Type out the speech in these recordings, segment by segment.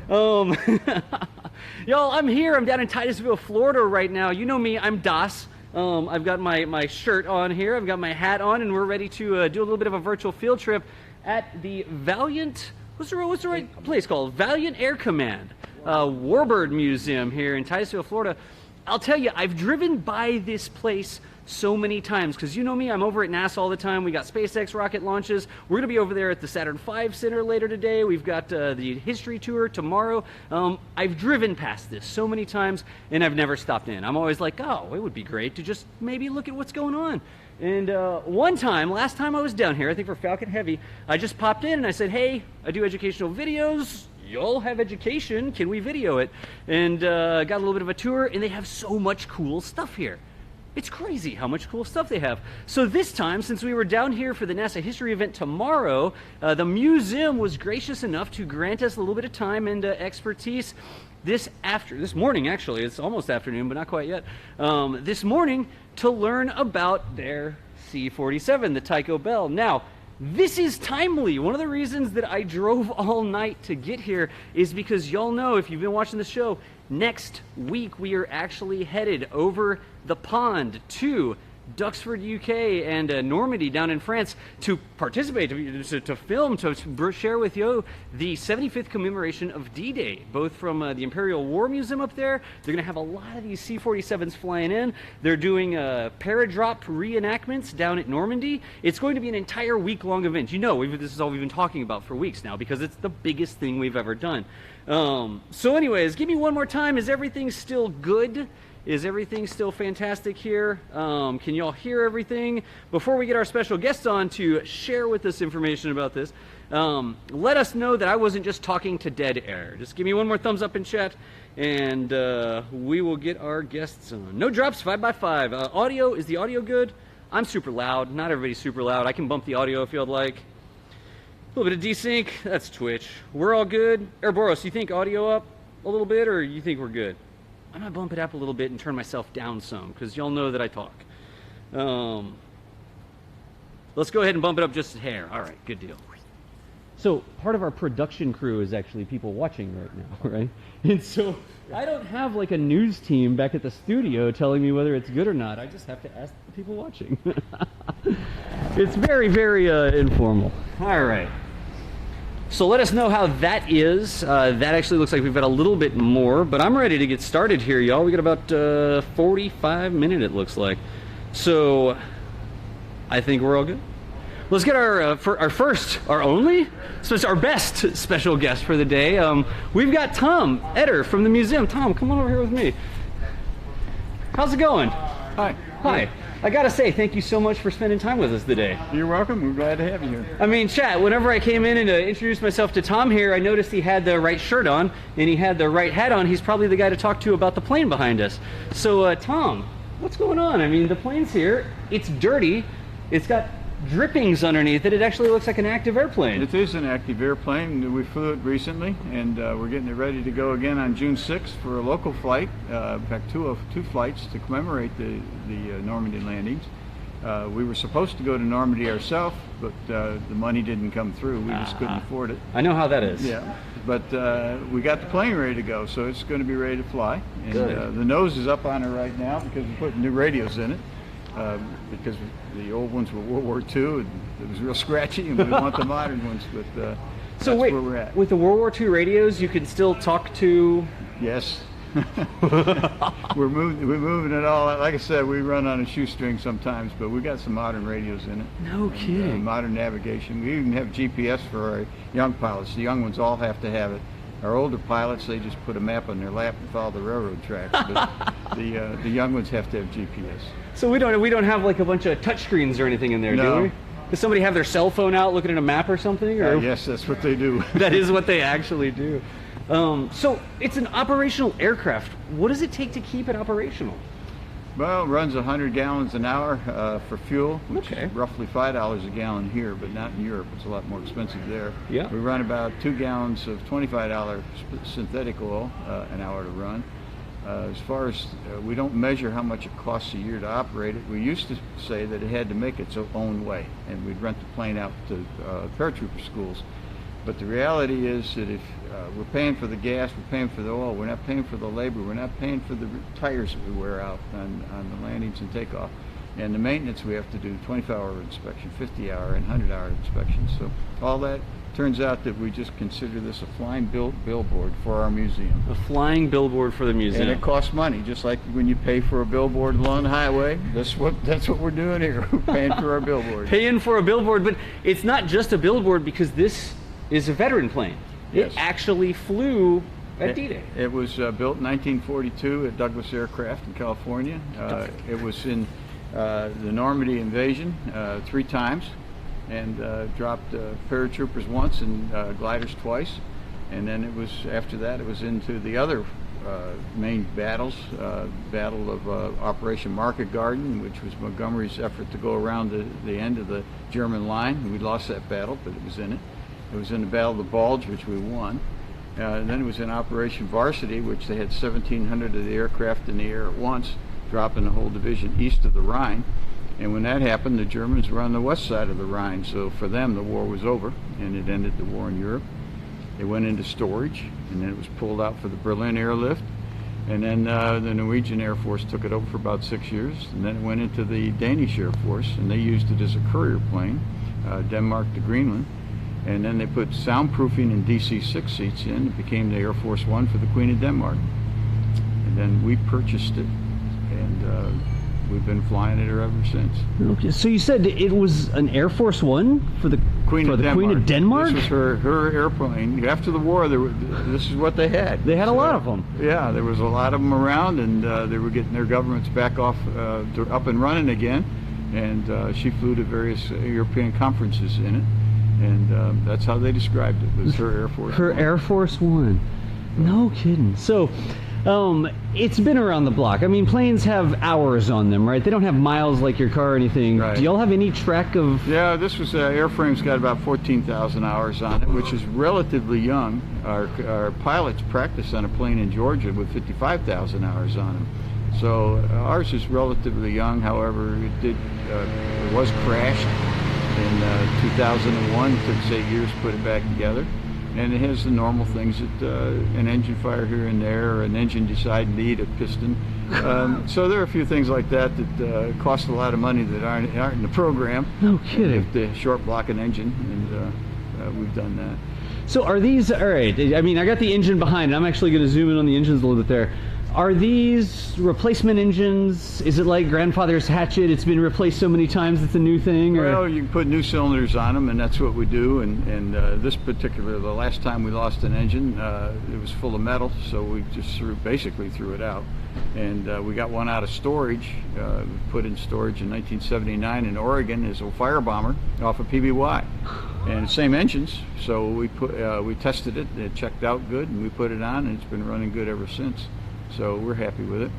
Y'all, I'm here. I'm down in Titusville, Florida right now. You know me, I'm Das. I've got my shirt on here. I've got my hat on, and we're ready to do a little bit of a virtual field trip at the Valiant. What's the right place called? Valiant Air Command Warbird Museum here in Titusville, Florida. I'll tell you, I've driven by this place so many times because you know me, I'm over at NASA all the time. We got SpaceX rocket launches. We're gonna be over there at the Saturn V Center later today. We've got the history tour tomorrow. I've driven past this so many times and I've never stopped in. I'm always like, oh, it would be great to just maybe look at what's going on. And one time, last time I was down here, I think for Falcon Heavy, I just popped in and I said, hey, I do educational videos. Y'all have education, can we video it? And got a little bit of a tour, and they have so much cool stuff here. It's crazy how much cool stuff they have. So this time, since we were down here for the NASA history event tomorrow, the museum was gracious enough to grant us a little bit of time and expertise this morning, actually. It's almost afternoon, but not quite yet. This morning to learn about their C-47, the Tico Belle. Now, this is timely. One of the reasons that I drove all night to get here is because y'all know, if you've been watching the show, next week we are actually headed over the pond to Duxford, UK, and Normandy down in France to participate, to film, to share with you the 75th commemoration of D-Day, both from the Imperial War Museum up there. They're going to have a lot of these C-47s flying in. They're doing paradrop reenactments down at Normandy. It's going to be an entire week-long event. You know, this is all we've been talking about for weeks now because it's the biggest thing we've ever done. So anyways, give me one more time. Is everything still good? Is everything still fantastic here? Can y'all hear everything? Before we get our special guests on to share with us information about this, let us know that I wasn't just talking to dead air. Just give me one more thumbs up in chat, and we will get our guests on. No drops, 5x5. Audio, is the audio good? I'm super loud. Not everybody's super loud. I can bump the audio if you'd like. A little bit of desync. That's Twitch. We're all good. Ouroboros, you think audio up a little bit, or you think we're good? I'm going to bump it up a little bit and turn myself down some, because y'all know that I talk. Let's go ahead and bump it up just a hair. All right, good deal. So part of our production crew is actually people watching right now, right? And so I don't have like a news team back at the studio telling me whether it's good or not. I just have to ask the people watching. It's very, very informal. All right. So let us know how that is. That actually looks like we've got a little bit more, but I'm ready to get started here, y'all. We got about 45 minutes, it looks like. So I think we're all good. Let's get our best special guest for the day. We've got Tom Eder from the museum. Tom, come on over here with me. How's it going? Hi. Hi. I gotta say, thank you so much for spending time with us today. You're welcome. We're glad to have you here. I mean, chat, whenever I came in and introduced myself to Tom here, I noticed he had the right shirt on and he had the right hat on. He's probably the guy to talk to about the plane behind us. So, Tom, what's going on? I mean, the plane's here. It's dirty. It's got drippings underneath it. It actually looks like an active airplane. It is an active airplane. We flew it recently, and we're getting it ready to go again on June 6th for a local flight. In fact, two flights to commemorate the Normandy landings. We were supposed to go to Normandy ourselves, but the money didn't come through. We just couldn't afford it. I know how that is. Yeah, but we got the plane ready to go, so it's going to be ready to fly. And Good. The nose is up on it right now because we put new radios in it. Because the old ones were World War II, and it was real scratchy, and we want the modern ones, but So that's wait, where we're at. With the World War II radios, you can still talk to... Yes. We're moving it all. Like I said, we run on a shoestring sometimes, but we got some modern radios in it. No kidding. Modern navigation. We even have GPS for our young pilots. The young ones all have to have it. Our older pilots, they just put a map on their lap and follow the railroad tracks. But the young ones have to have GPS. So we don't have like a bunch of touch screens or anything in there, No. do we? Does somebody have their cell phone out looking at a map or something? Or? Yes, that's what they do. That is what they actually do. So it's an operational aircraft. What does it take to keep it operational? Well, it runs 100 gallons an hour for fuel, which Okay. is roughly $5 a gallon here, but not in Europe. It's a lot more expensive there. Yeah. We run about 2 gallons of $25 synthetic oil an hour to run. As far as we don't measure how much it costs a year to operate it. We used to say that it had to make its own way, and we'd rent the plane out to paratrooper schools. But the reality is that if we're paying for the gas, we're paying for the oil, we're not paying for the labor, we're not paying for the tires that we wear out on the landings and takeoff. And the maintenance we have to do, 25-hour inspection, 50-hour, and 100-hour inspections. So all that turns out that we just consider this a flying billboard for our museum. A flying billboard for the museum. And it costs money, just like when you pay for a billboard along the highway. That's what we're doing here. We're paying for our billboard. Paying for a billboard, but it's not just a billboard because this is a veteran plane. Yes. It actually flew at D-Day. It was built in 1942 at Douglas Aircraft in California. It was in the Normandy invasion 3 times, and dropped paratroopers once and gliders twice. And then it was, after that, it was into the other main battles. Battle of Operation Market Garden, which was Montgomery's effort to go around the end of the German line. We lost that battle, but it was in it. It was in the Battle of the Bulge, which we won. And then it was in Operation Varsity, which they had 1,700 of the aircraft in the air at once, dropping the whole division east of the Rhine. And when that happened, the Germans were on the west side of the Rhine, so for them the war was over, and it ended the war in Europe. They went into storage, and then it was pulled out for the Berlin airlift. And then the Norwegian Air Force took it over for about 6 years, and then it went into the Danish Air Force, and they used it as a courier plane, Denmark to Greenland. And then they put soundproofing and DC-6 seats in. It became the Air Force One for the Queen of Denmark. And then we purchased it, and we've been flying it ever since. Okay, so you said it was an Air Force One for the Queen of Denmark? This was her airplane. After the war, this is what they had. They had a lot of them. Yeah, there was a lot of them around, and they were getting their governments back off, up and running again. And she flew to various European conferences in it. And that's how they described it. It was her Air Force One. Air Force One. No kidding. So, it's been around the block. I mean, planes have hours on them, right? They don't have miles like your car or anything. Right. Do y'all have any track of... Yeah, this was, airframe's got about 14,000 hours on it, which is relatively young. Our pilots practice on a plane in Georgia with 55,000 hours on them. So ours is relatively young. However, it was crashed in 2001. It took us 8 years to put it back together. And it has the normal things that an engine fire here and there, or an engine deciding to eat a piston. So there are a few things like that cost a lot of money that aren't in the program. No kidding. You have to short block an engine, and we've done that. So are these, all right, I mean, I got the engine behind. I'm actually going to zoom in on the engines a little bit there. Are these replacement engines? Is it like grandfather's hatchet? It's been replaced so many times it's a new thing? Or? Well, you can put new cylinders on them, and that's what we do. And this particular, the last time we lost an engine, it was full of metal, so we just basically threw it out. And we got one out of storage, put in storage in 1979 in Oregon as a fire bomber off of PBY. And same engines, so we tested it, it checked out good, and we put it on, and it's been running good ever since. So we're happy with it.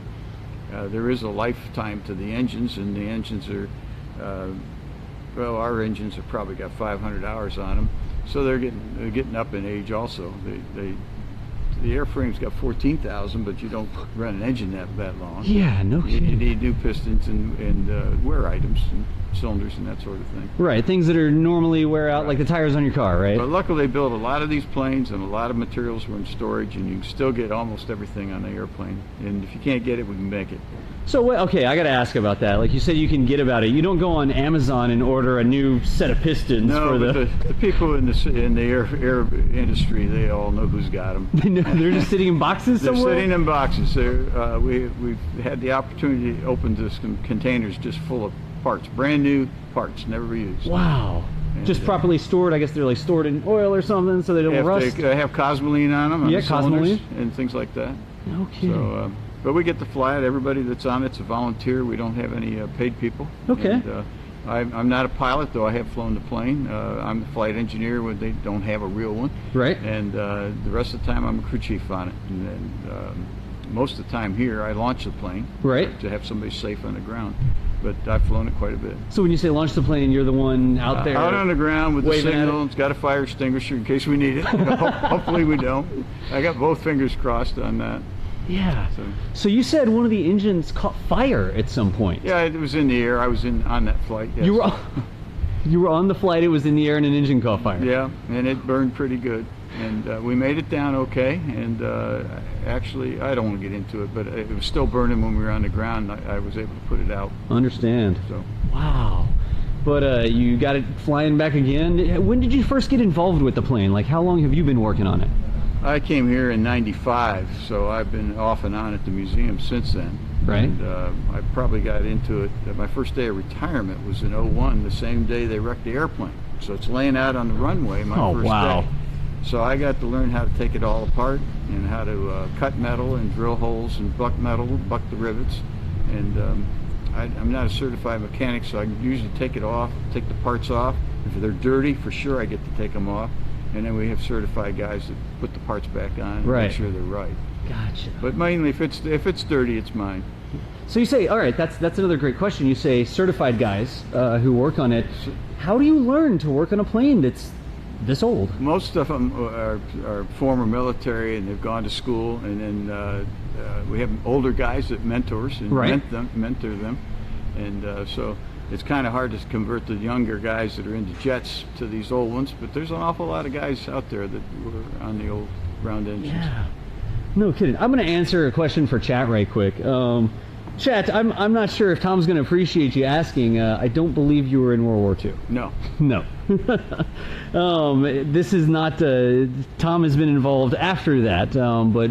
There is a lifetime to the engines, and the engines are, well, our engines have probably got 500 hours on them, so they're getting up in age also. The airframe's got 14,000, but you don't run an engine that long. Yeah, no kidding. You need new pistons and wear items and cylinders and that sort of thing. Right, things that are normally wear out, like the tires on your car, right? But luckily they build a lot of these planes, and a lot of materials were in storage, and you can still get almost everything on the airplane. And if you can't get it, we can make it. So, okay, I got to ask about that. Like you said, you can get about it. You don't go on Amazon and order a new set of pistons. No, for the people in the air industry, they all know who's got them. They're just sitting in boxes somewhere? They're sitting in boxes. We've had the opportunity to open some containers just full of parts, brand new parts, never used. Wow. And just properly stored. I guess they're like stored in oil or something so they don't rust. They have cosmoline on them, yeah, cosmoline and things like that. No kidding. So, but we get to fly it. Everybody that's on it's a volunteer. We don't have any paid people. Okay. And, I'm not a pilot, though I have flown the plane. I'm the flight engineer when they don't have a real one. Right. And the rest of the time I'm a crew chief on it. And most of the time here I launch the plane. Right. To have somebody safe on the ground. But I've flown it quite a bit. So when you say launch the plane, you're the one out there? Out on the ground with the signal. It's got a fire extinguisher in case we need it. Hopefully we don't. I got both fingers crossed on that. Yeah. So you said one of the engines caught fire at some point. Yeah, it was in the air. I was on that flight. Yes. You were. You were on the flight, it was in the air, and an engine caught fire. Yeah, and it burned pretty good. And we made it down okay. And actually, I don't want to get into it, but it was still burning when we were on the ground. I was able to put it out. Understand. So. Wow. But you got it flying back again. When did you first get involved with the plane? Like, how long have you been working on it? I came here in '95, so I've been off and on at the museum since then. Right. And I probably got into it. My first day of retirement was in '01, the same day they wrecked the airplane. So it's laying out on the runway my first wow. day. So I got to learn how to take it all apart and how to cut metal and drill holes and buck metal, buck the rivets. And I'm not a certified mechanic, so I usually take it off, take the parts off. If they're dirty, for sure I get to take them off. And then we have certified guys that put the parts back on and make sure they're right. Gotcha. But mainly, if it's dirty, it's mine. So you say, all right, that's another great question. You say certified guys who work on it. How do you learn to work on a plane that's this old? Most of them are former military and they've gone to school, and then we have older guys that mentors and mentor them, and so it's kind of hard to convert the younger guys that are into jets to these old ones. But there's an awful lot of guys out there that were on the old ground engines. Yeah. No kidding. I'm going to answer a question for chat right quick. Chat, I'm not sure if Tom's going to appreciate you asking. I don't believe you were in World War II. No. No. This is not, Tom has been involved after that, but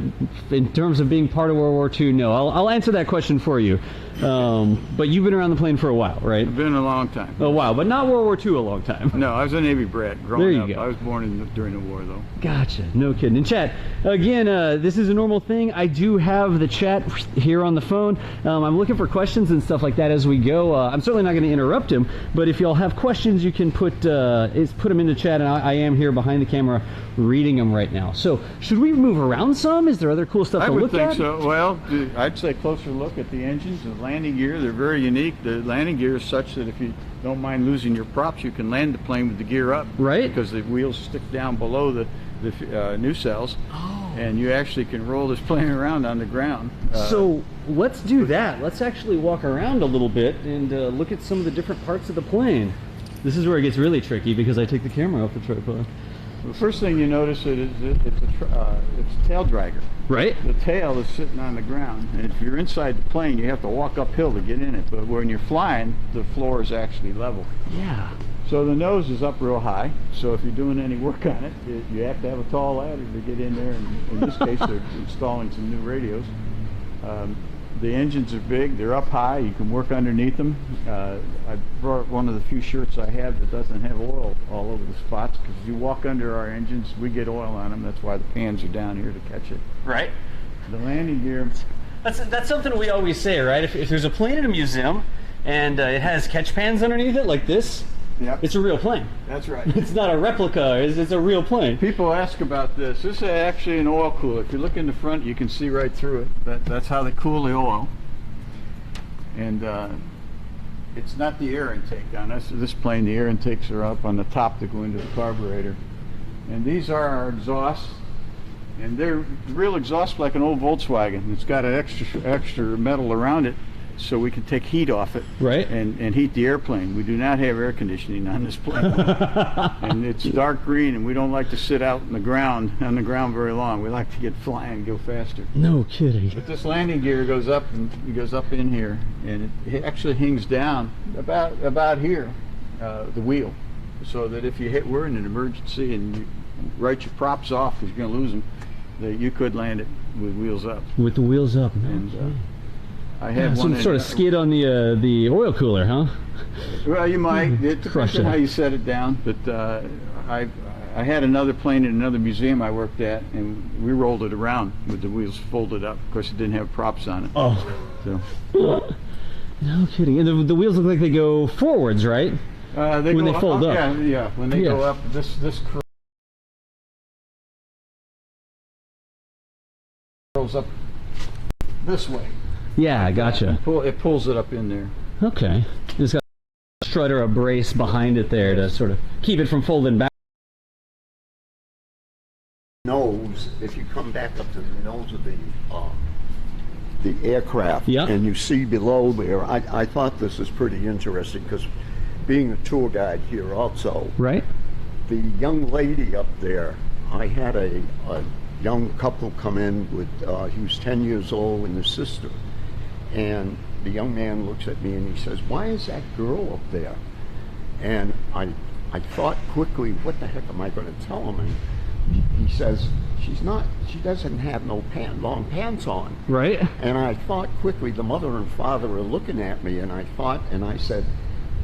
in terms of being part of World War II, no. I'll answer that question for you. But you've been around the plane for a while, right? It's been a long time. A while, but not World War II a long time. No, I was a Navy brat growing there you up. Go. I was born during the war, though. Gotcha. No kidding. And chat, again, this is a normal thing. I do have the chat here on the phone. I'm looking for questions and stuff like that as we go. I'm certainly not going to interrupt him, but if y'all have questions, you can put them in the chat, and I am here behind the camera reading them right now. So should we move around some? Is there other cool stuff to look at? I would think so. Well, I'd say closer look at the engines, the landing gear. They're very unique. The landing gear is such that if you don't mind losing your props, you can land the plane with the gear up. Right. Because the wheels stick down below the nacelles. Oh. And you actually can roll this plane around on the ground. So let's do that. Let's actually walk around a little bit and look at some of the different parts of the plane. This is where it gets really tricky because I take the camera off the tripod. The first thing you notice is it's a tail dragger. Right. The tail is sitting on the ground, and if you're inside the plane, you have to walk uphill to get in it. But when you're flying, the floor is actually level. Yeah. So the nose is up real high. So if you're doing any work on it, you have to have a tall ladder to get in there. And in this case, they're installing some new radios. The engines are big, they're up high, you can work underneath them. I brought one of the few shirts I have that doesn't have oil all over the spots, because if you walk under our engines, we get oil on them. That's why the pans are down here to catch it. Right. The landing gear... That's something we always say, right? If there's a plane in a museum and it has catch pans underneath it, like this, yep, it's a real plane. That's right. It's not a replica, it's a real plane. People ask about this. This is actually an oil cooler. If you look in the front, you can see right through it. That's how they cool the oil. And it's not the air intake on this plane. The air intakes are up on the top to go into the carburetor. And these are our exhausts. And they're real exhaust like an old Volkswagen. It's got an extra metal around it, so we can take heat off it, right, and heat the airplane. We do not have air conditioning on this plane. And it's dark green, and we don't like to sit out on the ground very long. We like to get flying and go faster. No kidding. But this landing gear goes up, and it goes up in here, and it actually hangs down about here, the wheel, so that if we're in an emergency and you write your props off because you're going to lose them, that you could land it with wheels up. With the wheels up. And I had one some sort of skid on the oil cooler, huh? Well, you might. It depends on how you set it down. But I had another plane in another museum I worked at, and we rolled it around with the wheels folded up. Of course, it didn't have props on it. Oh. So. No kidding. And the wheels look like they go forwards, right? When they fold up. Yeah. When they go up, this curls up this way. Yeah, I gotcha. It pulls it up in there. Okay. It's got a strut or a brace behind it there to sort of keep it from folding back. Nose, if you come back up to the nose of the aircraft, yep, and you see below there, I thought this is pretty interesting because being a tour guide here also, Right? the young lady up there, I had a young couple come in with, he was 10 years old and his sister. And the young man looks at me and he says, "Why is that girl up there?" And I thought quickly, what the heck am I going to tell him? And he says, she doesn't have no long pants on. Right? And I thought quickly, the mother and father are looking at me, and I said,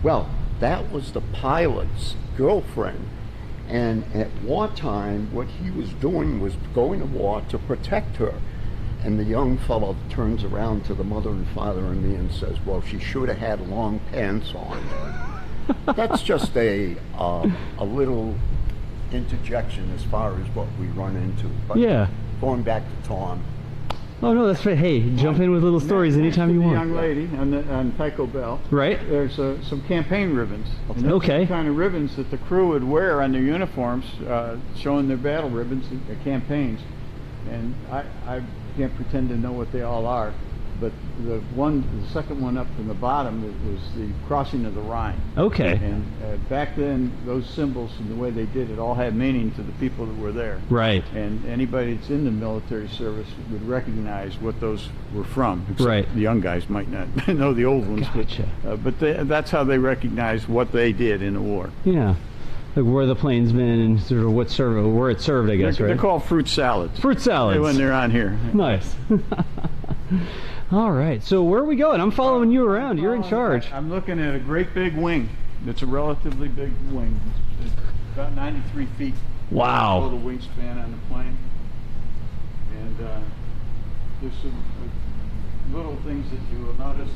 well, that was the pilot's girlfriend. And at wartime, what he was doing was going to war to protect her. And the young fellow turns around to the mother and father and me and says, well, she should have had long pants on. That's just a little interjection as far as what we run into. But Yeah. going back to Tom. Oh no, that's right. Hey, jump in with little stories anytime you The want. young lady on Tico Belle. Right? There's some campaign ribbons. And those Okay. are the kind of ribbons that the crew would wear on their uniforms, showing their battle ribbons, their campaigns. And I can't pretend to know what they all are, but the second one up from the bottom was the crossing of the Rhine. Okay. And back then, those symbols and the way they did it all had meaning to the people that were there. Right. And anybody that's in the military service would recognize what those were from. Except Right. the young guys might not know the old ones. Gotcha. But that's how they recognized what they did in the war. Yeah. Like where the plane's been and sort of where it served, I guess, They're right? called fruit salads. Fruit salads. When they're on here. Nice. All right. So where are we going? I'm following you around. You're in charge. I'm looking at a great big wing. It's a relatively big wing. It's about 93 feet. Wow. Total wingspan on the plane. And there's some little things that you will notice.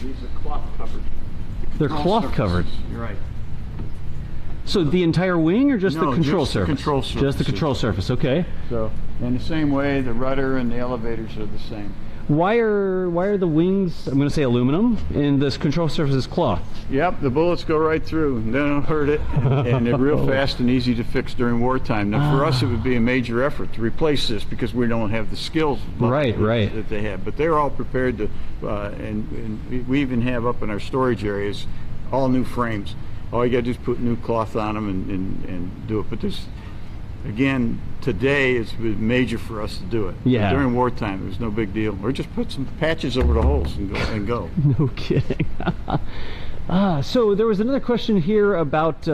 These are cloth covered. They're cloth covered. You're right. So the entire wing or just No, the control just the surface? control Just the surfaces. control surface, okay. So, in the same way, the rudder and the elevators are the same. Why are the wings, I'm going to say aluminum, and this control surface is cloth? Yep, the bullets go right through. They don't hurt it, and they're real fast and easy to fix during wartime. Now, for us, it would be a major effort to replace this because we don't have the skills Right. that they have. But they're all prepared to, and we even have up in our storage areas all new frames. All you got to do is put new cloth on them and do it. But this, again, today it's major for us to do it. Yeah. But during wartime, it was no big deal. Or just put some patches over the holes and go. No kidding. So there was another question here about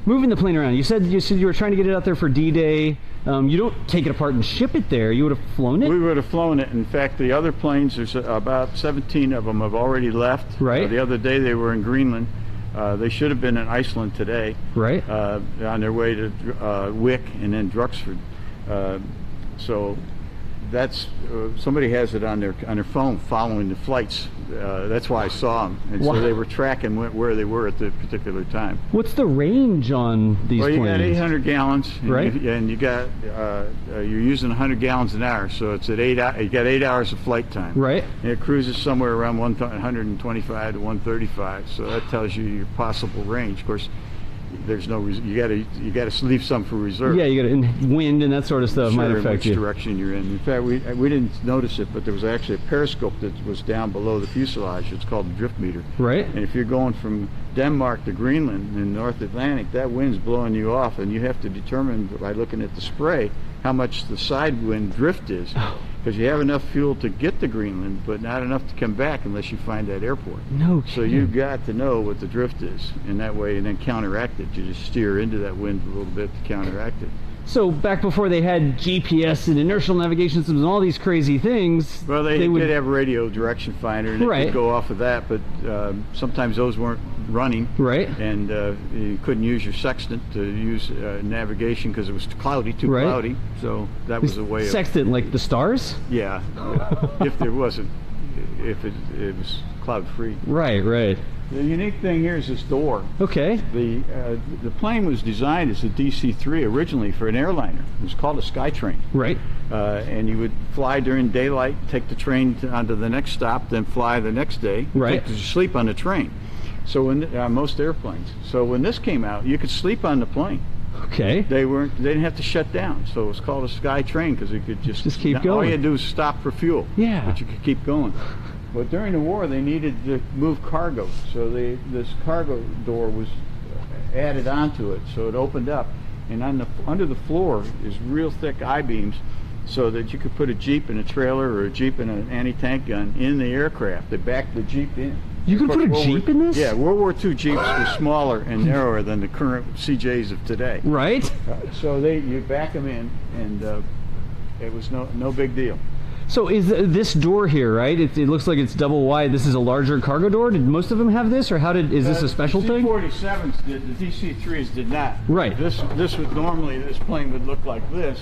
moving the plane around. You said you were trying to get it out there for D-Day. You don't take it apart and ship it there. You would have flown it? We would have flown it. In fact, the other planes, there's about 17 of them have already left. Right. The other day they were in Greenland. They should have been in Iceland today. Right. On their way to Wick and then Druxford. So that's somebody has it on their phone following the flights. That's why I saw them, and Wow. so they were tracking where they were at the particular time. What's the range on these Well, you planes? got 800 gallons, and Right. you got you're using 100 gallons an hour, so it's at 8 hours. You got 8 hours of flight time. Right. And it cruises somewhere around 125 to 135, so that tells you your possible range. Of course, there's no you got to leave some for reserve. Yeah, you got and wind and that sort of stuff might Sure, affect which you. direction you're in. In fact, we didn't notice it, but there was actually a periscope that was down below the fuselage. It's called the drift meter. Right. And if you're going from Denmark to Greenland in North Atlantic, that wind's blowing you off, and you have to determine by looking at the spray how much the side wind drift is. Because you have enough fuel to get to Greenland, but not enough to come back unless you find that airport. No kidding. So you've got to know what the drift is, and that way, and then counteract it. You just steer into that wind a little bit to counteract it. So back before they had GPS and inertial navigation systems and all these crazy things, Well, they would did have a radio direction finder, and it Right. could go off of that, but sometimes those weren't running. Right. And you couldn't use your sextant to use navigation because it was too Right. cloudy. So that was a way of... sextant, like the stars? Yeah, if there wasn't, if it was cloud-free. Right. The unique thing here is this door. Okay. The plane was designed as a DC-3 originally for an airliner. It was called a Skytrain. Right. And you would fly during daylight, take the train onto the next stop, then fly the next day. Right. Sleep on the train. So when most airplanes. So when this came out, you could sleep on the plane. Okay. They didn't have to shut down. So it was called a Skytrain because you could just keep All going. you had to do was stop for fuel. Yeah. But you could keep going. But during the war, they needed to move cargo, so this cargo door was added onto it, so it opened up, and under the floor is real thick I-beams, so that you could put a Jeep and a trailer or a Jeep and an anti-tank gun in the aircraft. They backed the Jeep in. You can put a Jeep in this? Yeah, World War II Jeeps were smaller and narrower than the current CJs of today. Right? So you back them in, and it was no big deal. So is this door here, right? It looks like it's double wide. This is a larger cargo door. Did most of them have this, or is this a special thing? C-47s did. The DC-3s did not. Right. This would normally, this plane would look like this,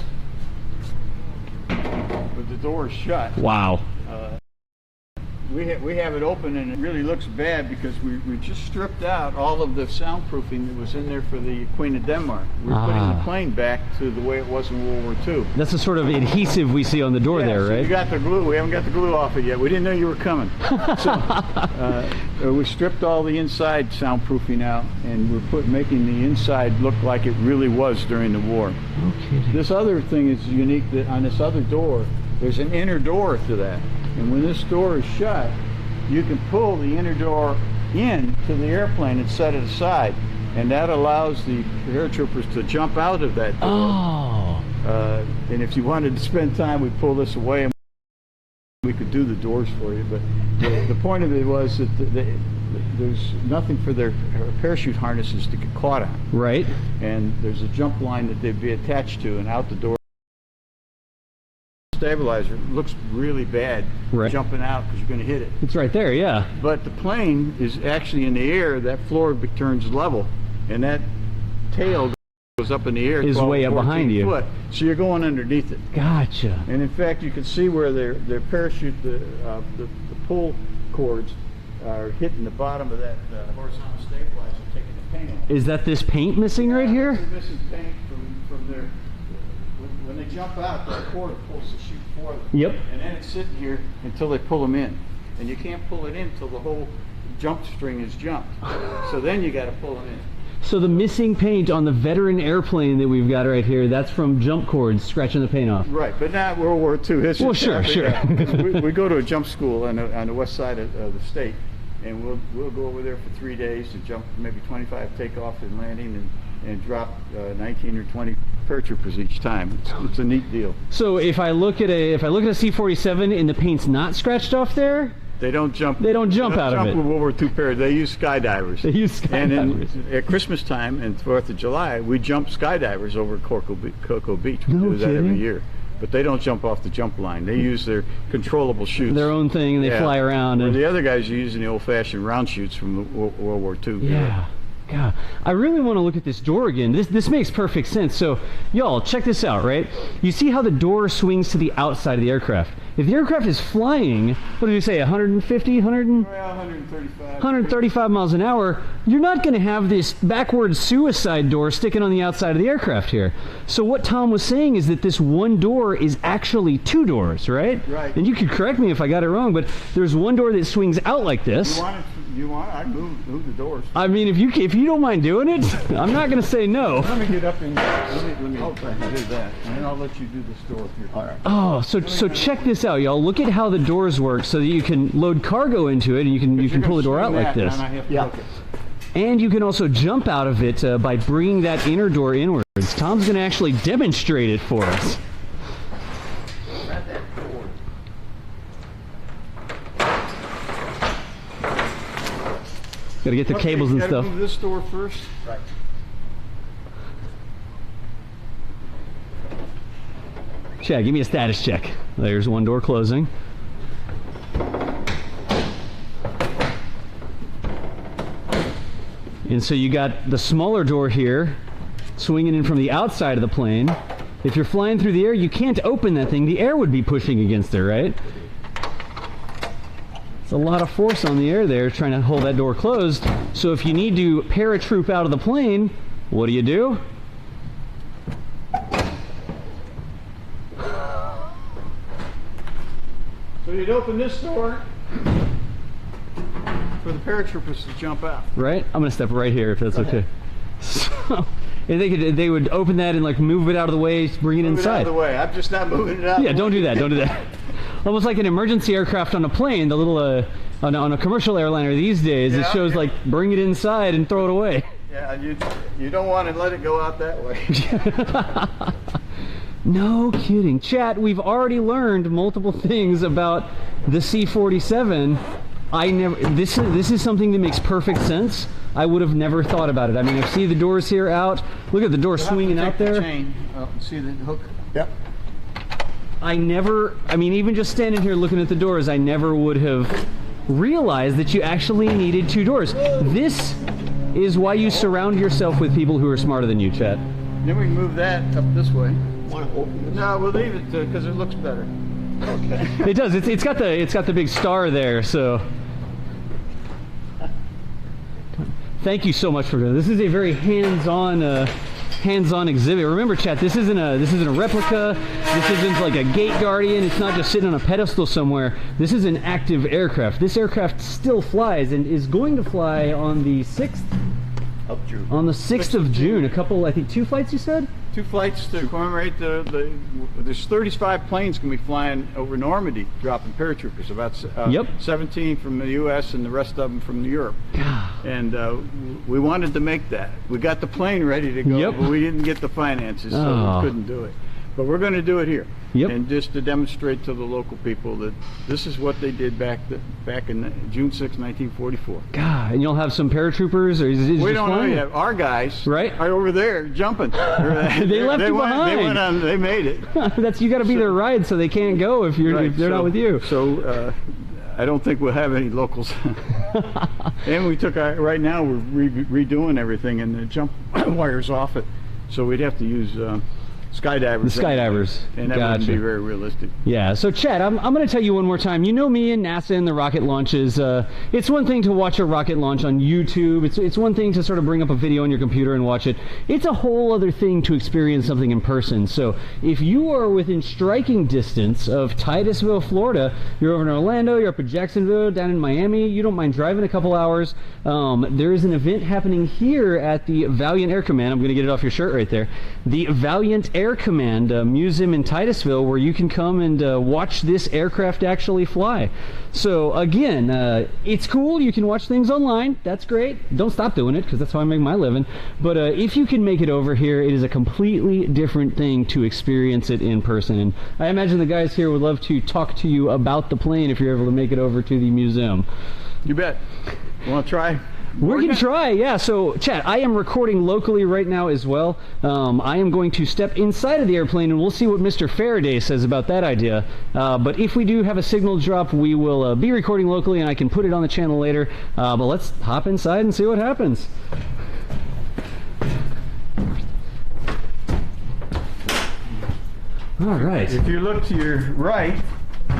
with the doors shut. Wow. We have it open, and it really looks bad because we just stripped out all of the soundproofing that was in there for the Queen of Denmark. We're putting the plane back to the way it was in World War II. That's the sort of adhesive we see on the door there, so right? You got the glue. We haven't got the glue off it yet. We didn't know you were coming. So we stripped all the inside soundproofing out, and we're making the inside look like it really was during the war. Okay. This other thing is unique, that on this other door, there's an inner door to that. And when this door is shut, you can pull the inner door in to the airplane and set it aside. And that allows the paratroopers to jump out of that door. Oh. And if you wanted to spend time, we'd pull this away and we could do the doors for you. But the point of it was that there's nothing for their parachute harnesses to get caught on. Right. And there's a jump line that they'd be attached to, and out the door. Stabilizer looks really bad jumping out because you're going to hit it. It's right there, yeah. But the plane is actually in the air. That floor turns level, and that tail goes up in the air. Is 12, way up 14 behind you. foot, so you're going underneath it. Gotcha. And in fact, you can see where their parachute, the pull cords are hitting the bottom of that horizontal stabilizer, taking the paint off. Is that this paint missing right here? This is paint from their. When they jump out, that cord pulls the chute for them. Yep. And then it's sitting here until they pull them in. And you can't pull it in until the whole jump string is jumped. So then you got to pull them in. So the missing paint on the veteran airplane that we've got right here, that's from jump cords scratching the paint off. Right, but not World War II history. Well, sure. We go to a jump school on the west side of the state, and we'll go over there for 3 days to jump maybe 25 takeoff and landing and drop 19 or 20 paratroopers each time. It's a neat deal. So if I look at a C-47 and the paint's not scratched off there, they don't jump. They don't jump out of it. With World War II parachute. They use skydivers. And at Christmas time and 4th of July, we jump skydivers over Cocoa Beach. We do that every year. But they don't jump off the jump line. They use their controllable chutes. Their own thing, and they fly around. And the other guys are using the old-fashioned round chutes from the World War II. Yeah. God, I really want to look at this door again. This makes perfect sense. So, y'all, check this out, right? You see how the door swings to the outside of the aircraft. If the aircraft is flying, what did you say, 150, 135 miles an hour, you're not going to have this backward suicide door sticking on the outside of the aircraft here. So what Tom was saying is that this one door is actually two doors, right? Right. And you could correct me if I got it wrong, but there's one door that swings out like this. You want it? I'd move the doors. I mean, if you don't mind doing it, I'm not going to say no. Let me get up and let me do that, and then I'll let you do this door here. All right. Oh, so check this out, y'all. Look at how the doors work, so that you can load cargo into it, and you can pull the door out like this. And you can also jump out of it by bringing that inner door inwards. Tom's going to actually demonstrate it for us. Grab that cord. Got to get the cables and stuff. Move this door first. Right. Chad, give me a status check. There's one door closing. And so you got the smaller door here swinging in from the outside of the plane. If you're flying through the air, you can't open that thing. The air would be pushing against it, right? It's a lot of force on the air there trying to hold that door closed. So if you need to paratroop out of the plane, what do? So you'd open this door for the paratroopers to jump out. Right? I'm gonna step right here if that's okay. So, and they would open that and like move it out of the way, bring it inside. Move it out of the way. I'm just not moving it out. Yeah, don't do that. Don't do that. almost like an emergency aircraft on a plane, the little on a commercial airliner these days. It shows like bring it inside and throw it away. Yeah, you don't want to let it go out that way. No kidding. Chat, we've already learned multiple things about the C-47. This is something that makes perfect sense. I would have never thought about it. I mean, I see the doors here out. Look at the door swinging out there. The chain. Oh, see the hook? Yep. I mean, even just standing here looking at the doors, I never would have realized that you actually needed 2 doors. This is why you surround yourself with people who are smarter than you, Chat. Then we move that up this way. Want to open this? No, we'll leave it because it looks better. Okay. It does. It's got the big star there. So, thank you so much for doing this. This is a very hands-on exhibit. Remember, chat, this isn't a replica. This isn't like a gate guardian. It's not just sitting on a pedestal somewhere. This is an active aircraft. This aircraft still flies and is going to fly on the 6th Of June. on the 6th of June. A couple, I think 2 flights you said? 2 flights to commemorate there's 35 planes going to be flying over Normandy, dropping paratroopers, about 17 from the U.S. and the rest of them from Europe. And we wanted to make that. We got the plane ready to go, but we didn't get the finances, so we couldn't do it. But we're going to do it here, and just to demonstrate to the local people that this is what they did back in June 6, 1944. God, and you'll have some paratroopers, or is it We just don't know flying? yet. Our guys are over there jumping. They left you behind. They went on. They made it. You got to be their ride, so they can't go if they're not with you. So I don't think we'll have any locals. And we took right now we're redoing everything and the jump wires off it, so we'd have to use skydivers. The skydivers. And that wouldn't be very realistic. Yeah, so Chad, I'm going to tell you one more time. You know me and NASA and the rocket launches. It's one thing to watch a rocket launch on YouTube. It's one thing to sort of bring up a video on your computer and watch it. It's a whole other thing to experience something in person. So if you are within striking distance of Titusville, Florida, you're over in Orlando, you're up at Jacksonville, down in Miami, you don't mind driving a couple hours, there is an event happening here at the Valiant Air Command. I'm going to get it off your shirt right there. The Valiant Air Command Museum in Titusville, where you can come and watch this aircraft actually fly. So again, it's cool. You can watch things online. That's great. Don't stop doing it, because that's how I make my living. But if you can make it over here, it is a completely different thing to experience it in person. And I imagine the guys here would love to talk to you about the plane if you're able to make it over to the museum. You bet. Want to try? We're going to try, yeah. So, chat, I am recording locally right now as well. I am going to step inside of the airplane, and we'll see what Mr. Faraday says about that idea. But if we do have a signal drop, we will be recording locally, and I can put it on the channel later. But let's hop inside and see what happens. All right. If you look to your right,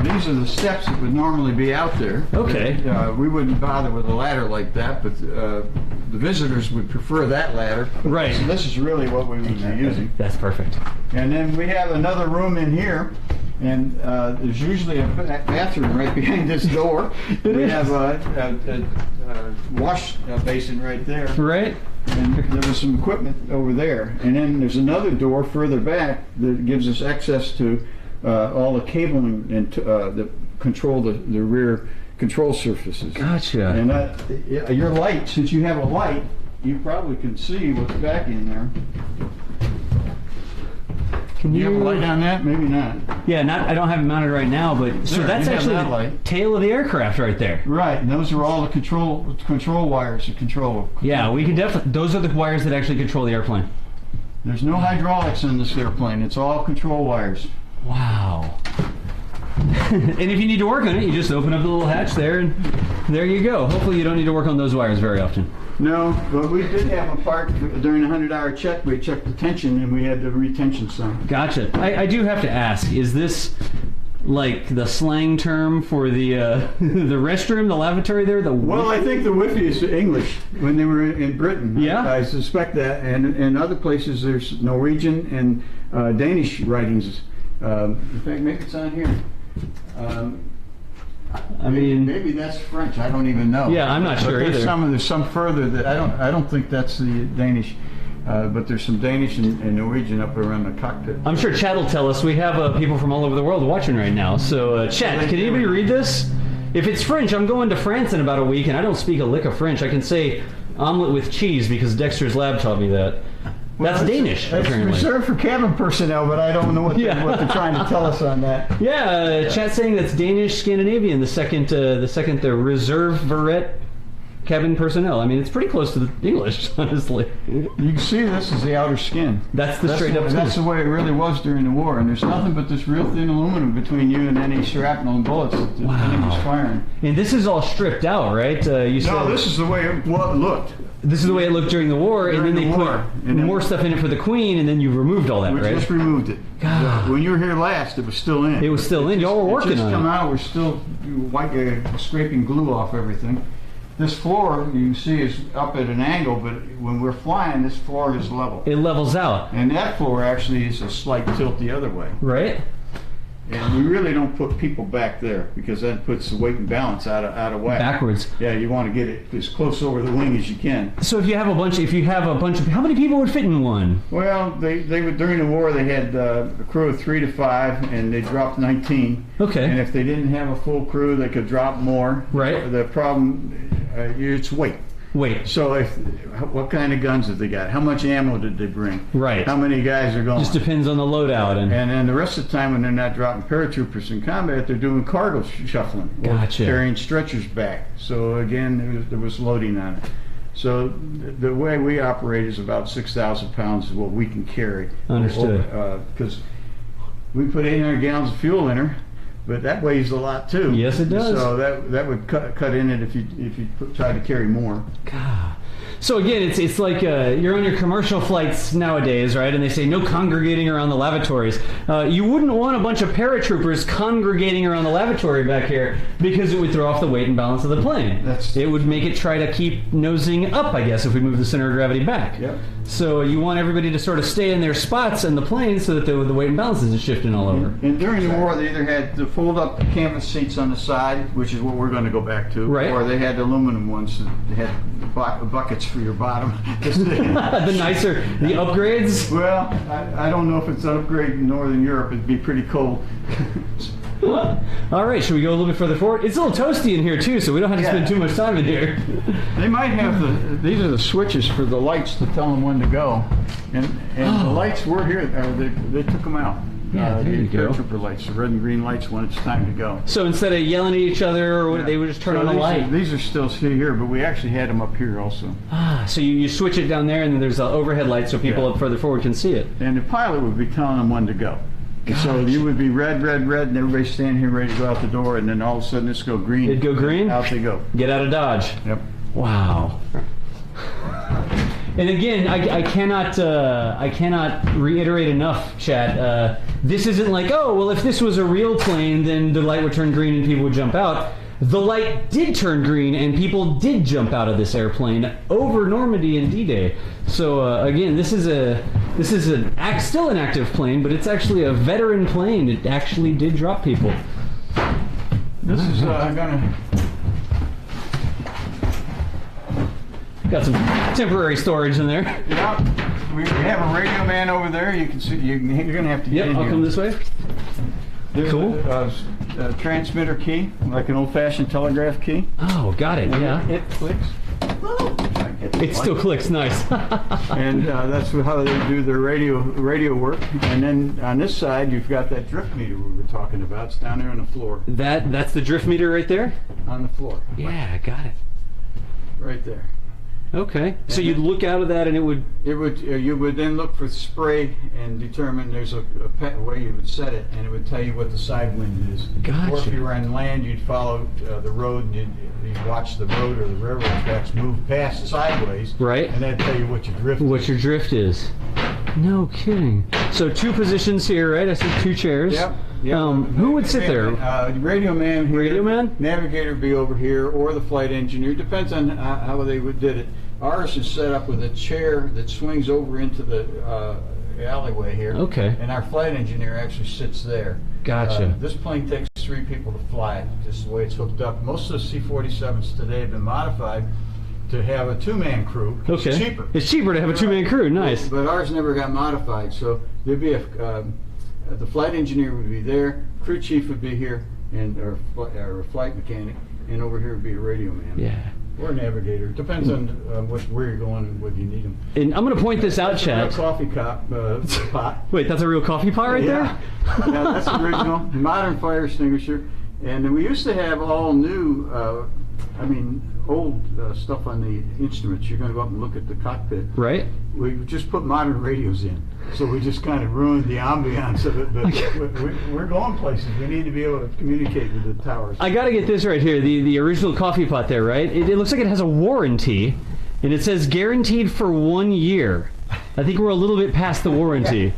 these are the steps that would normally be out there. Okay. We wouldn't bother with a ladder like that, but the visitors would prefer that ladder. Right. So this is really what we would be using. That's perfect. And then we have another room in here, and there's usually a bathroom right behind this door. We have a wash basin right there. Right. And there was some equipment over there. And then there's another door further back that gives us access to all the cabling and that control the rear control surfaces. Gotcha. And your light, since you have a light, you probably can see what's back in there. Can you have a light on that? Maybe not. Yeah, I don't have it mounted right now, but so that's actually the tail of the aircraft right there. Right, and those are all the control wires to control. Yeah, we can definitely. Those are the wires that actually control the airplane. There's no hydraulics in this airplane. It's all control wires. Wow. And if you need to work on it, you just open up the little hatch there, and there you go. Hopefully you don't need to work on those wires very often. No, but we did have a part during a 100-hour check. We checked the tension, and we had the retention sign. Gotcha. I do have to ask, is this like the slang term for the the restroom, the lavatory there? Well, I think the Wi-Fi is English when they were in Britain. Yeah? I suspect that. And in other places, there's Norwegian and Danish writings. In fact, maybe it's on here. I mean, maybe that's French. I don't even know. Yeah, I'm not sure there's either. There's some further that I don't think that's the Danish. But there's some Danish and Norwegian up around the cockpit. I'm sure Chad will tell us. We have people from all over the world watching right now. So, Chad, can anybody read this? If it's French, I'm going to France in about a week, and I don't speak a lick of French. I can say omelet with cheese because Dexter's lab taught me that. That's Danish, apparently. It's reserved for cabin personnel, but I don't know what, what they're trying to tell us on that. Yeah, Chat's saying that's Danish Scandinavian, the second reserve cabin personnel. I mean, it's pretty close to the English, honestly. You can see this is the outer skin. That's the straight up skin. That's the way it really was during the war, and there's nothing but this real thin aluminum between you and any shrapnel and bullets that the enemy was firing. And this is all stripped out, right? You said no, this is the way it looked. This is the way it looked during the war, and then they put more stuff in it for the Queen, and then you removed all that, right? We just removed it. God. When you were here last, it was still in. It was still in. Y'all were working on it. It just come out. We're still scraping glue off everything. This floor, you can see, is up at an angle, but when we're flying, this floor is level. It levels out. And that floor actually is a slight tilt the other way. Right. And we really don't put people back there because that puts the weight and balance out of whack. Backwards. Yeah, you want to get it as close over the wing as you can. So if you have a bunch of, how many people would fit in one? Well, they would, during the war, they had a crew of 3 to 5, and they dropped 19. Okay. And if they didn't have a full crew, they could drop more. Right. The problem, it's weight. Wait. So what kind of guns have they got? How much ammo did they bring? Right. How many guys are going? Just depends on the loadout. And then the rest of the time when they're not dropping paratroopers in combat, they're doing cargo shuffling. Gotcha. Or carrying stretchers back. So again, there was loading on it. So the way we operate is about 6,000 pounds is what we can carry. Understood. Because we put 800 gallons of fuel in her. But that weighs a lot too. Yes, it does. So that would cut in it if you try to carry more. God. So again, it's like you're on your commercial flights nowadays, right? And they say no congregating around the lavatories. You wouldn't want a bunch of paratroopers congregating around the lavatory back here because it would throw off the weight and balance of the plane. It would make it try to keep nosing up, I guess, if we move the center of gravity back. Yep. So you want everybody to sort of stay in their spots in the plane so that the weight and balance isn't shifting all over. And during the war, they either had the fold-up canvas seats on the side, which is what we're going to go back to, right. Or they had the aluminum ones that had buckets for your bottom. The nicer, the upgrades? Well, I don't know if it's an upgrade in Northern Europe. It'd be pretty cold. All right, should we go a little bit further forward? It's a little toasty in here too, so we don't have to spend too much time in here. They might have these are the switches for the lights to tell them when to go, and the lights were here. They took them out. Yeah, there you go. Paratrooper lights, the red and green lights when it's time to go. So instead of yelling at each other, or they would just turn on a light. These are still here, but we actually had them up here also. Ah, so you switch it down there, and then there's an overhead light so people up further forward can see it. And the pilot would be telling them when to go. Gotcha. So you would be red, red, red, and everybody's standing here ready to go out the door, and then all of a sudden it's go green. It'd go green? Out they go. Get out of Dodge. Yep. Wow. And again, I cannot reiterate enough, Chad. This isn't like, oh, well, if this was a real plane, then the light would turn green and people would jump out. The light did turn green and people did jump out of this airplane over Normandy and D-Day. So again, this is still an active plane, but it's actually a veteran plane. It actually did drop people. This is gonna. Got some temporary storage in there. Yeah, we have a radio man over there. You can see. You're gonna have to get in I'll here. come this way. There's Cool. A transmitter key, like an old-fashioned telegraph key. Oh, got it. Yeah. It clicks. It still clicks. Nice. And that's how they do their radio work. And then on this side, you've got that drift meter we were talking about. It's down there on the floor. That's the drift meter right there? On the floor. Yeah, I got it. Right there. Okay. So you'd look out of that and it would... You would then look for spray and determine there's a way you would set it, and it would tell you what the side wind is. Gotcha. Or if you were on land, you'd follow the road, and you'd watch the road or the railroad tracks move past sideways. Right. And that'd tell you what your drift is. What your drift is. No kidding. So 2 positions here, right? I see 2 chairs. Yep. Who would sit there? Radio man here. Radio man? Navigator would be over here, or the flight engineer. Depends on how they did it. Ours is set up with a chair that swings over into the alleyway here. Okay. And our flight engineer actually sits there. Gotcha. This plane takes 3 people to fly it. This is the way it's hooked up. Most of the C-47s today have been modified to have a two-man crew. Okay. It's cheaper. It's cheaper to have a two-man crew. Nice. But ours never got modified, so there'd be the flight engineer would be there, crew chief would be here, and or a flight mechanic, and over here would be a radio man. Yeah. Or a navigator. Depends on where you're going and whether you need them. And I'm going to point this out, That's Chad. a coffee pot. Wait, that's a real coffee pot right Yeah, that's original, modern fire extinguisher. And we used to have all new, old stuff on the instruments. You're going to go up and look at the cockpit. there? Right? We just put modern radios in. So we just kind of ruined the ambiance of it. But we're going places. We need to be able to communicate with the towers. I got to get this right here. The original coffee pot there, right? It looks like it has a warranty, and it says guaranteed for 1 year. I think we're a little bit past the warranty.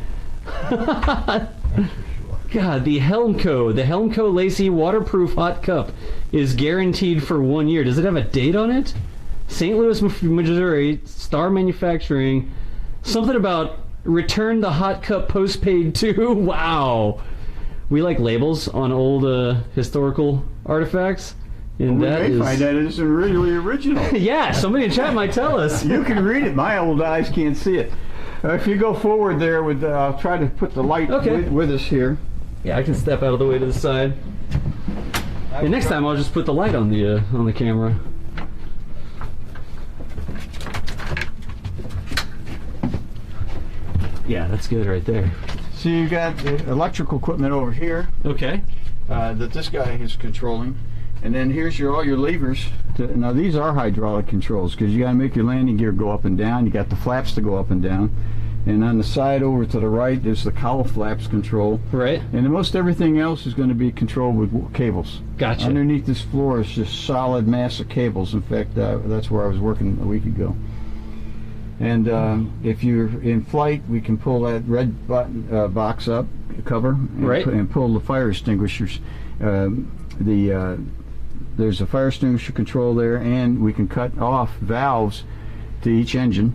God, the Helmco Lacey waterproof hot cup is guaranteed for 1 year. Does it have a date on it? St. Louis, Missouri, Star Manufacturing. Something about return the hot cup postpaid to. Wow. We like labels on old historical artifacts. And We that may is... find that it isn't really original. Yeah, somebody in chat might tell us. You can read it. My old eyes can't see it. If you go forward there, I'll try to put the light with us here. Yeah, I can step out of the way to the side. And next time I'll just put the light on the camera. Yeah, that's good right there. So you got the electrical equipment over here Okay. that this guy is controlling, and then here's all your levers. Now these are hydraulic controls because you got to make your landing gear go up and down. You got the flaps to go up and down, and on the side over to the right there's the cowl flaps control. Right. And most everything else is going to be controlled with cables. Gotcha. Underneath this floor is just solid mass of cables. In fact, that's where I was working a week ago. And if you're in flight, we can pull that red button, box up, cover, and, Right. and pull the fire extinguishers. There's a fire extinguisher control there, and we can cut off valves to each engine.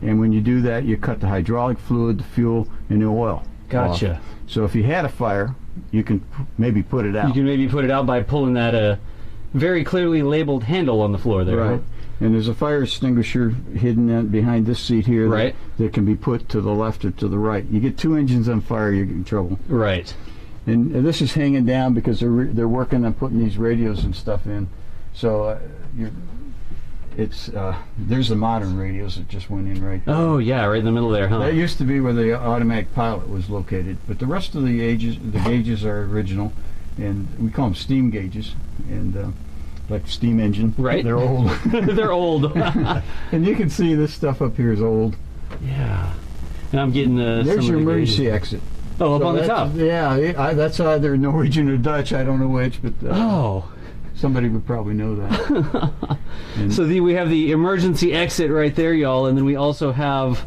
And when you do that, you cut the hydraulic fluid, the fuel, and the oil. Gotcha. off. So if you had a fire, you can maybe put it out. You can maybe put it out by pulling that very clearly labeled handle on the floor there. Right. And there's a fire extinguisher hidden behind this seat here Right. that can be put to the left or to the right. You get two engines on fire, you get in trouble. Right. And this is hanging down because they're working on putting these radios and stuff in. So there's the modern radios that just went in right there. Oh yeah, right in the middle there, huh? That used to be where the automatic pilot was located, but the rest of the gauges are original, and we call them steam gauges, and like steam engine. Right. They're old. They're old. And you can see this stuff up here is old. Yeah. And I'm getting There's your emergency exit. Oh, up So on the that's- top. Yeah, that's either Norwegian or Dutch. I don't know which, but Oh. somebody would probably know that. So we have the emergency exit right there, y'all, and then we also have.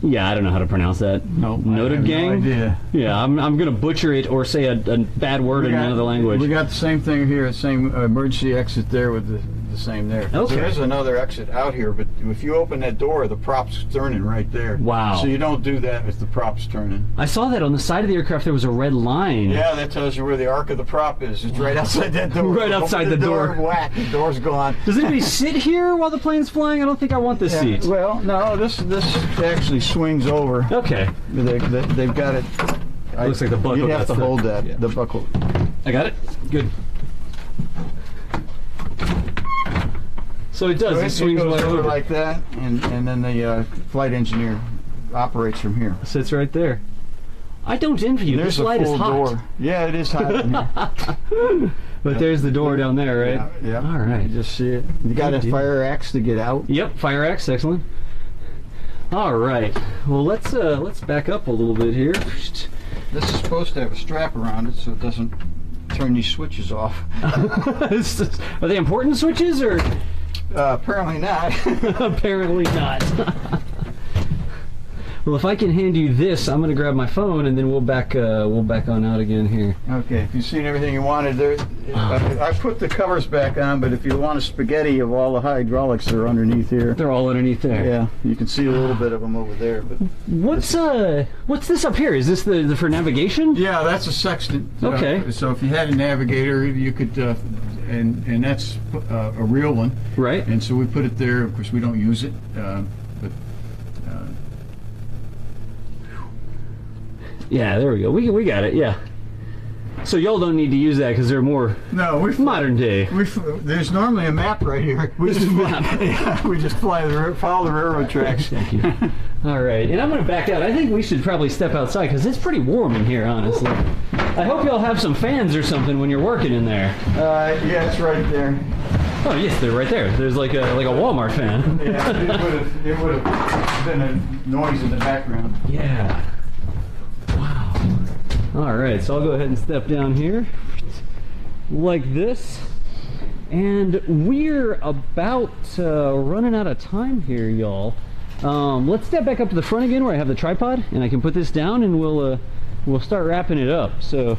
Yeah, I don't know how to pronounce that. No, Noted I have gang. No idea. Yeah, I'm gonna butcher it or say a bad word in another language. We got the same thing here, the same emergency exit there with the same there. Okay. There is another exit out here, but if you open that door, the prop's turning right there. Wow. So you don't do that if the prop's turning. I saw that on the side of the aircraft there was a red line. Yeah, that tells you where the arc of the prop is. It's right outside that door. Right outside Open the door. Whack, the door's gone. Does anybody sit here while the plane's flying? I don't think I want this seat. Well, no, this actually swings over. Okay. They've got it. Looks like the buckle You have got to stuck. hold that. Yeah. The buckle. I got it. Good. So it does. So It swings goes right over over. like that, and then the flight engineer operates from here. Sits right there. I don't envy you. There's This light a is full hot. door. Yeah, it is hot in here. But there's the door down there, right? Yeah. All right. You just see it. You got Good a deal. fire axe to get out. Yep, fire axe, excellent. All right. Well, let's back up a little bit here. This is supposed to have a strap around it so it doesn't turn these switches off. Are they important switches or? Apparently not. Apparently not. Well, if I can hand you this, I'm going to grab my phone and then we'll back on out again here. Okay, if you've seen everything you wanted, I put the covers back on, but if you want a spaghetti of all the hydraulics that are underneath here, They're all underneath there. yeah, you can see a little bit of them over there. But What's this up here? Is this the for navigation? yeah, that's a sextant. Okay. So if you had a navigator, you could and that's a real one. Right. And so we put it there. Of course, we don't use it, but Yeah, there we go. We got it. Yeah. So y'all don't need to use that because they're more modern day. There's normally a map right here. We just we just follow the railroad tracks. Thank you. All right, and I'm going to back out. I think we should probably step outside because it's pretty warm in here, honestly. I hope y'all have some fans or something when you're working in there. Yeah, it's right there. Oh yes, they're right there. There's like a Walmart fan. Yeah, it would have been a noise in the background. Yeah. Wow. All right, so I'll go ahead and step down here like this. And we're about running out of time here, y'all. Let's step back up to the front again where I have the tripod, and I can put this down, and we'll start wrapping it up. So,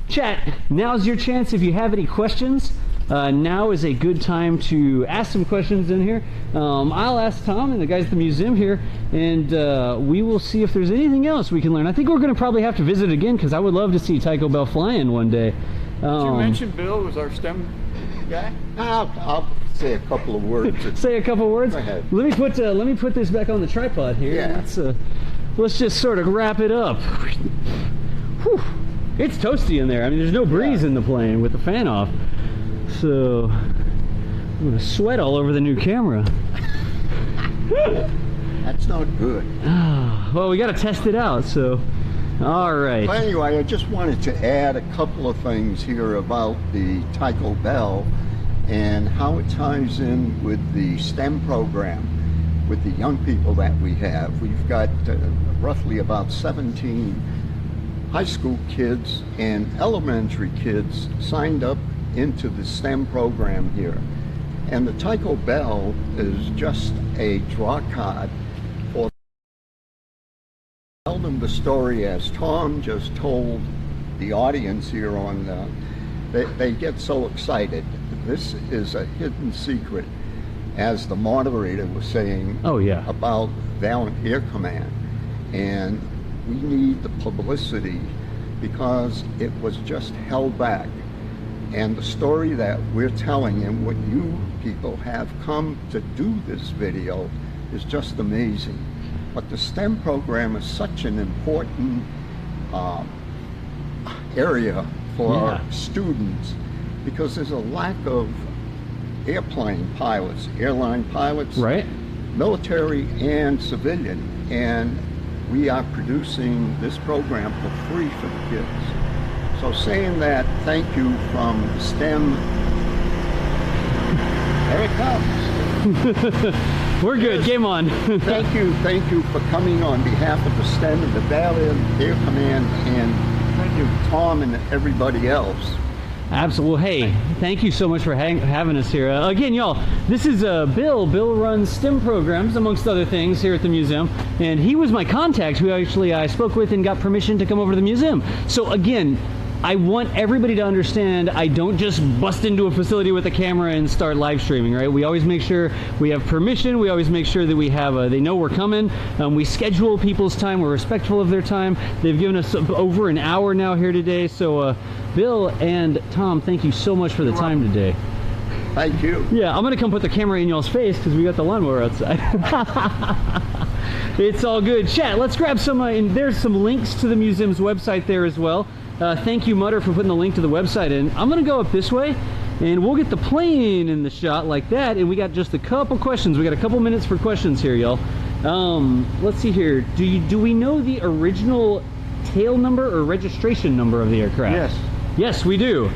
chat, now's your chance if you have any questions. Now is a good time to ask some questions in here. I'll ask Tom and the guys at the museum here, and we will see if there's anything else we can learn. I think we're going to probably have to visit again because I would love to see Tico Belle flying one day. Did you mention Bill was our STEM guy? I'll say a couple of words. Say a couple words. Go ahead. Let me put this back on the tripod here. Yeah. Let's just sort of wrap it up. Whew. It's toasty in there. I mean, there's no breeze in the plane with the fan off. So I'm gonna sweat all over the new camera. That's not good. Well, we got to test it out. So, all right. Well, anyway, I just wanted to add a couple of things here about the Tico Belle and how it ties in with the STEM program with the young people that we have. We've got roughly about 17 high school kids and elementary kids signed up into the STEM program here. And the Tico Belle is just a draw card for tell them the story as Tom just told the audience here on they get so excited. This is a hidden secret, as the moderator was saying. Oh yeah. About Valiant Air Command, and we need the publicity because it was just held back. And the story that we're telling and what you people have come to do this video is just amazing. But the STEM program is such an important area for our students because there's a lack of airplane pilots, airline pilots, right? Military and civilian. And we are producing this program for free for the kids. So saying that, thank you from STEM. There it comes. We're good. Game on. Thank you for coming on behalf of the STEM and the Valiant Air Command, and thank you, Tom, and everybody else. Absolutely. Hey, thank you so much for having us here. Again, y'all, this is Bill. Bill runs STEM programs, amongst other things, here at the museum. And he was my contact who actually I spoke with and got permission to come over to the museum. So again, I want everybody to understand I don't just bust into a facility with a camera and start live streaming, right? We always make sure we have permission. We always make sure that we have, they know we're coming. We schedule people's time. We're respectful of their time. They've given us over an hour now here today. So Bill and Tom, thank you so much for the time today. Thank you. Yeah, I'm going to come put the camera in y'all's face because we got the lawnmower outside. It's all good. Chat, let's grab some, and there's some links to the museum's website there as well. Thank you, Mutter, for putting the link to the website in. I'm going to go up this way, and we'll get the plane in the shot like that, and we got just a couple questions. We got a couple minutes for questions here, y'all. Let's see here. Do we know the original tail number or registration number of the aircraft? Yes. Yes, we do.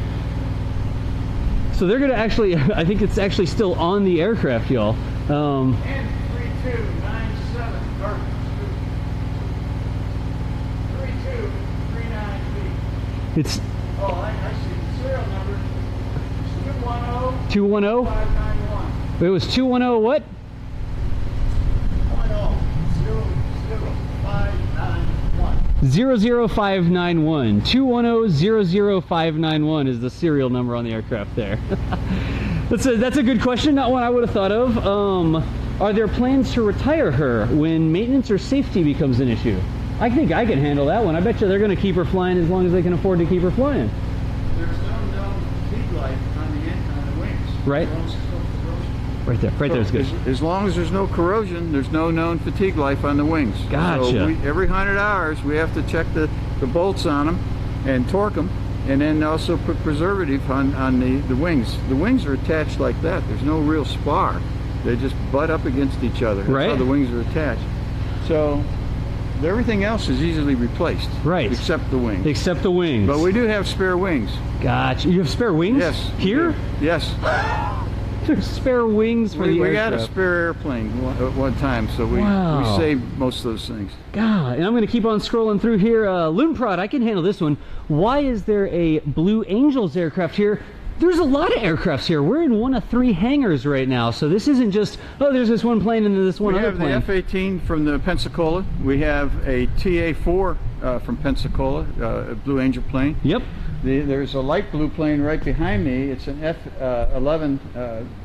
So they're going to actually, I think it's actually still on the aircraft, y'all. And 3297, or 3239B. It's. Oh, I see. The serial number is 210? 591. It was 210 what? 00591. 210-00591 is the serial number on the aircraft there. That's a good question, not one I would have thought of. Are there plans to retire her when maintenance or safety becomes an issue? I think I can handle that one. I bet you they're going to keep her flying as long as they can afford to keep her flying. There's no known heat light on the Right? Right there. Right there is good. As long as there's no corrosion, there's no known fatigue life on the wings. Gotcha. So every 100 hours, we have to check the bolts on them and torque them, and then also put preservative on the wings. The wings are attached like that. There's no real spar. They just butt up against each other. That's right. how the wings are attached. So everything else is easily replaced. Right. Except the wings. Except the wings. But we do have spare wings. Gotcha. You have spare wings? Yes. Here? Yes. There's spare wings for the We aircraft. got a spare airplane at one time, so we saved most of those things. God, and I'm going to keep on scrolling through here. Loonprod, I can handle this one. Why is there a Blue Angels aircraft here? There's a lot of aircrafts here. We're in one of 3 hangars right now, so this isn't just, oh, there's this one plane and then this one other plane. We have the F-18 from the Pensacola. We have a TA-4 from Pensacola, a Blue Angel plane. Yep. There's a light blue plane right behind me. It's an F-11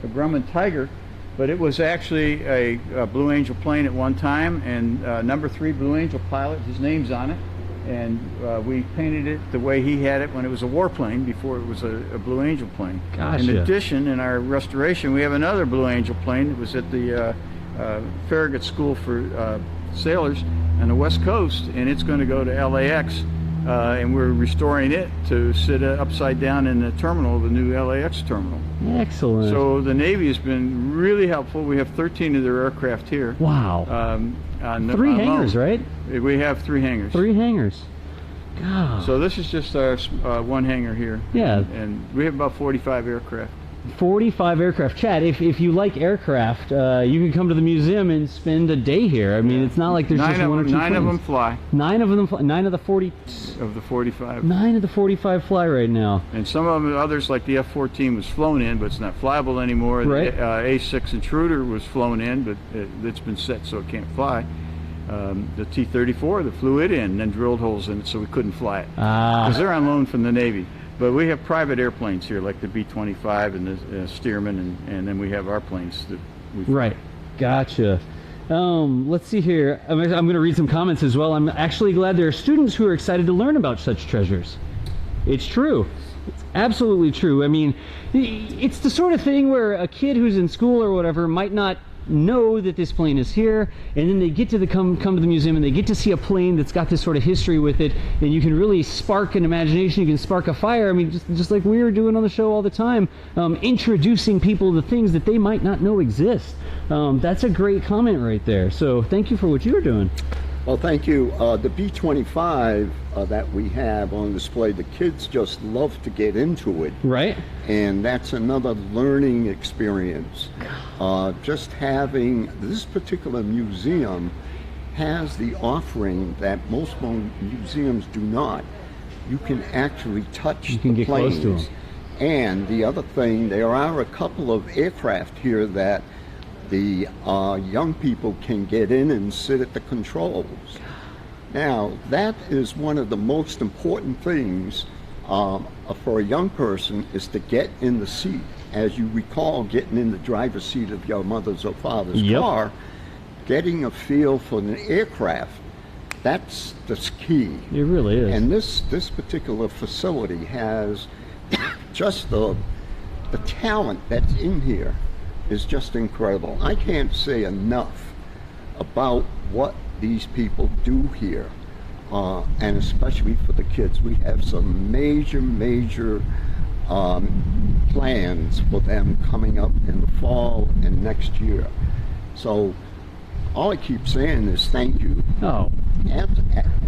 Grumman Tiger, but it was actually a Blue Angel plane at one time, and number 3 Blue Angel pilot, his name's on it, and we painted it the way he had it when it was a warplane before it was a Blue Angel plane. Gotcha. In addition, in our restoration, we have another Blue Angel plane that was at the Farragut School for Sailors on the West Coast, and it's going to go to LAX. And we're restoring it to sit upside down in the terminal, the new LAX terminal. Excellent. So the Navy has been really helpful. We have 13 of their aircraft here. Wow. 3 hangars, right? We have 3 hangars. 3 hangars. God. So this is just our one hangar here. Yeah. And we have about 45 aircraft. 45 aircraft. Chad, if you like aircraft, you can come to the museum and spend a day here. I mean, it's not like there's just 1 or 2 9 of planes. them fly. 9 of them fly. 9 of the 40. Of the 45. 9 of the 45 fly right now. And some of them, others like the F-14 was flown in, but it's not flyable anymore. Right. The A-6 Intruder was flown in, but it's been set so it can't fly. The T-34, they flew it in and then drilled holes in it so we couldn't fly it. Because they're on loan from the Navy. But we have private airplanes here, like the B-25 and the Stearman, and then we have our planes that we fly. Right. Gotcha. Let's see here. I'm going to read some comments as well. I'm actually glad there are students who are excited to learn about such treasures. It's true. It's absolutely true. I mean, it's the sort of thing where a kid who's in school or whatever might not know that this plane is here, and then they get to come to the museum and they get to see a plane that's got this sort of history with it, and you can really spark an imagination, you can spark a fire. I mean, just like we are doing on the show all the time, introducing people to things that they might not know exist. That's a great comment right there, so thank you for what you're doing. Well, thank you. The B-25 that we have on display, the kids just love to get into it. Right. And that's another learning experience. Just having this particular museum has the offering that most museums do not. You can actually touch You can the get planes. close to them. And the other thing, there are a couple of aircraft here that the young people can get in and sit at the controls. Now, that is one of the most important things for a young person, is to get in the seat. As you recall, getting in the driver's seat of your mother's or father's car, getting a feel for an aircraft, that's the key. It really is. And this particular facility has just the talent that's in here is just incredible. I can't say enough about what these people do here, and especially for the kids. We have some major plans for them coming up in the fall and next year. So all I keep saying is thank you. Oh.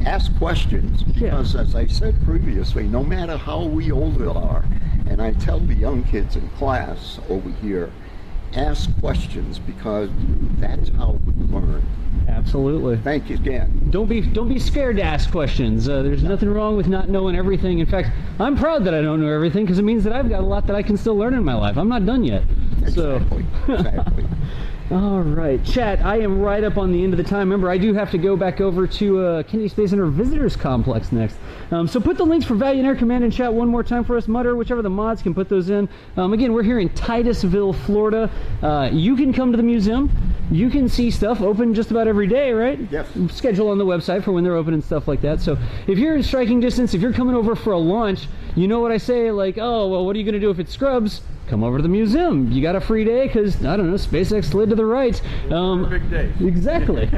Ask questions, because as I said previously, no matter how we older are, and I tell the young kids in class over here, ask questions, because that's how we learn. Absolutely. Thank you again. Don't be scared to ask questions. There's nothing wrong with not knowing everything. In fact, I'm proud that I don't know everything, because it means that I've got a lot that I can still learn in my life. I'm not done yet. Exactly. Exactly. All right, chat, I am right up on the end of the time. Remember, I do have to go back over to Kennedy Space Center Visitors Complex next. So put the links for Valiant Air Command in chat one more time for us. Mutter, whichever the mods can put those in. Again, we're here in Titusville, Florida. You can come to the museum. You can see stuff open just about every day, right? Yes. Schedule on the website for when they're open and stuff like that. So if you're in striking distance, if you're coming over for a launch, you know what I say, like, oh, well, what are you going to do if it scrubs? come over to the museum. You got a free day because, I don't know, SpaceX slid to the right. Big day. Exactly.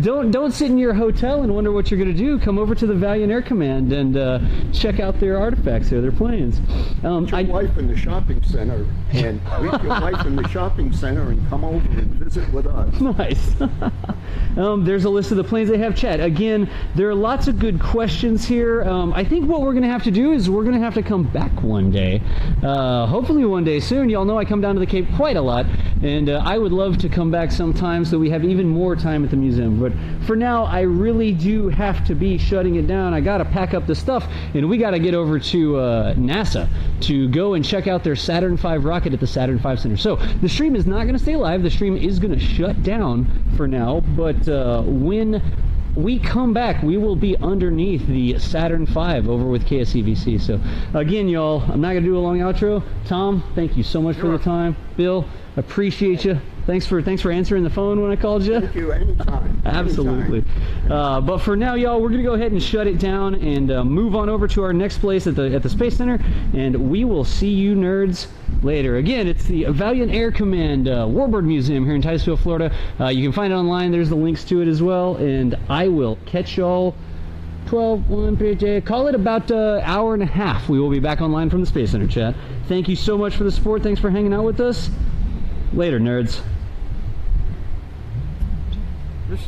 Don't sit in your hotel and wonder what you're going to do. Come over to the Valiant Air Command and check out their artifacts there, their planes. Put your wife in the shopping center and leave your wife in the shopping center and come over and visit with us. Nice. There's a list of the planes they have. Chat. Again, there are lots of good questions here. I think what we're going to have to do is we're going to have to come back one day. Hopefully one day soon. Y'all know I come down to the Cape quite a lot, and I would love to come back sometime so we have even more time at the museum. But for now, I really do have to be shutting it down. I got to pack up the stuff, and we got to get over to NASA to go and check out their Saturn V rocket at the Saturn V Center. So the stream is not going to stay live. The stream is going to shut down for now, but when we come back, we will be underneath the Saturn V over with KSCVC. So again, y'all, I'm not going to do a long outro. Tom, thank you so much for the time. Bill, appreciate you. Thanks for answering the phone when I called you. Thank you, anytime. Absolutely. But for now, y'all, we're going to go ahead and shut it down and move on over to our next place at the Space Center, and we will see you nerds later. Again, it's the Valiant Air Command Warbird Museum here in Titusville, Florida. You can find it online. There's the links to it as well, and I will catch y'all 1 call it about an hour and a half. We will be back online from the Space Center, chat. Thank you so much for the support. Thanks for hanging out with us. Later, nerds. This